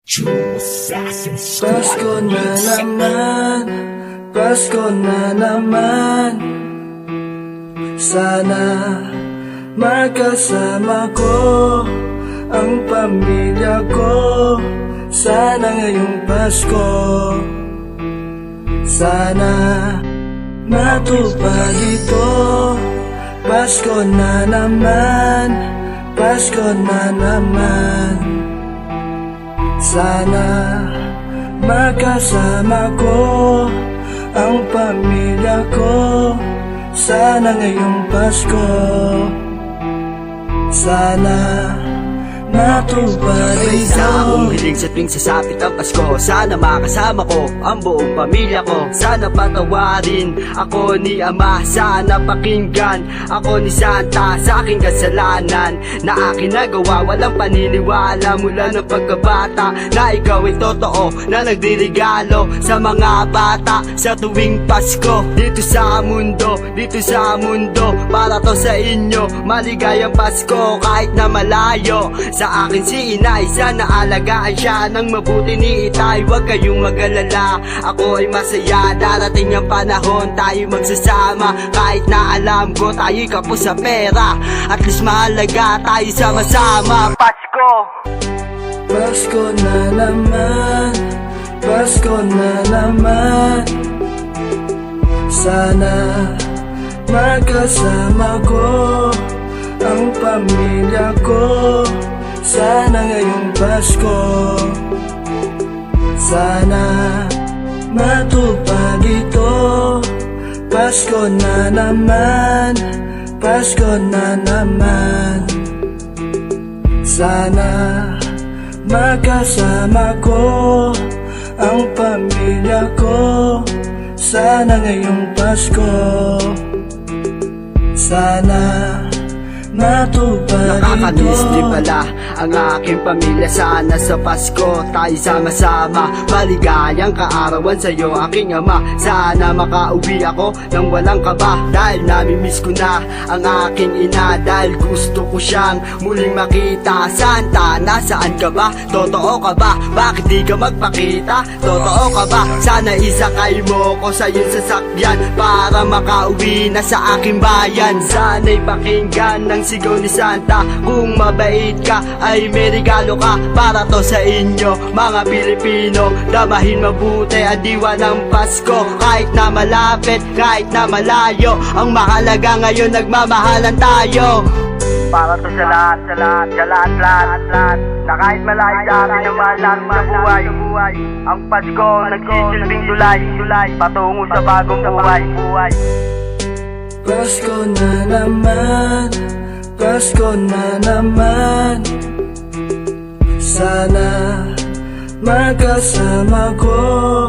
Pasko na naman, Pasko na naman. Sana magkasama ko ang pamilya ko. Sana ngayong Pasko, sana matupad ito. Pasko na naman, Pasko na naman. Sana magkasama ko ang pamilya ko. Sana ngayong Pasko, sana matupad ito. Akong hiling sa tuwing sasapit ang Pasko, sana makasama ko ang buong pamilya ko. Sana patawarin ako ni Ama, sana pakinggan ako ni Santa sa aking kasalanan na aking nagawa. Walang paniniwala mula ng pagkabata na ikaw ay totoo na nagdirigalo sa mga bata sa tuwing Pasko. Dito sa mundo, para to sa inyo. Maligayang Pasko kahit na malayo sa akin si Inay, sana alagaan siya ng mabuti ni Itay. Huwag kayong mag-alala, ako ay masaya. Darating ang panahon, tayo magsasama. Kahit na alam ko, tayo'y kapos sa pera. At least mahalaga, tayo sama-sama. Pasko! Pasko na naman, Pasko na naman. Sana magkasama ko ang pamilya ko. Sana ngayong Pasko, sana matupad ito. Pasko na naman, Pasko na naman. Sana magkasama ko ang pamilya ko. Sana ngayong Pasko, sana matupad ito. Nakakamiss din pala ang aking pamilya. Sana sa Pasko tayo sama-sama. Maligayang kaarawan sa'yo aking Ama. Sana makauwi ako nang walang kaba, dahil namimiss ko na ang aking ina. Dahil gusto ko siyang muling makita. Santa, nasaan ka ba? Totoo ka ba? Bakit di ka magpakita? Totoo ka ba? Sana isakay mo ko sa iyong sasakyan para makauwi na sa aking bayan. Sana'y pakinggan ng sigaw ni Santa. Kung mabait ka ay may regalo ka para to sa inyo mga Pilipino. Damahin mabuti ang diwa ng Pasko. Kahit na malapit, kahit na malayo, ang mahalaga ngayon nagmamahalan tayo. Para to sa lahat, na kahit malayo sa atin ang mahal namin sa buhay. Ang Pasko nagsisilbing tulay patungo sa bagong buhay. Pasko na naman, Pasko na naman. Sana magkasama ko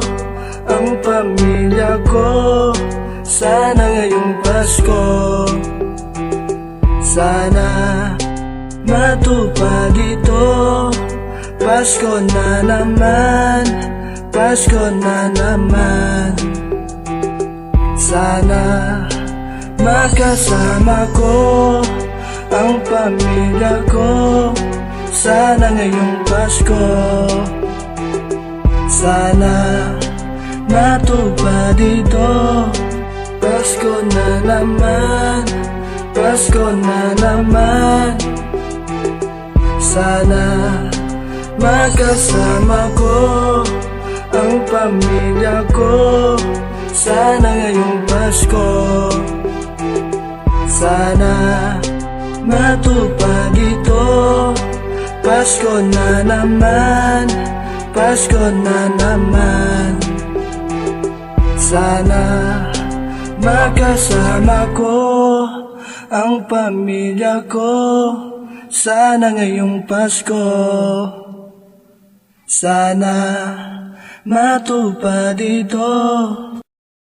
ang pamilya ko. Sana ngayong Pasko, sana matupad ito. Pasko na naman, Pasko na naman. Sana magkasama ko ang pamilya ko. Sana ngayong Pasko, sana matupad ito. Pasko na naman, Pasko na naman. Sana magkasama ko ang pamilya ko. Sana ngayong Pasko, sana matupad ito. Pasko na naman, Pasko na naman. Sana magkasama ko ang pamilya ko. Sana ngayong Pasko, sana matupad ito.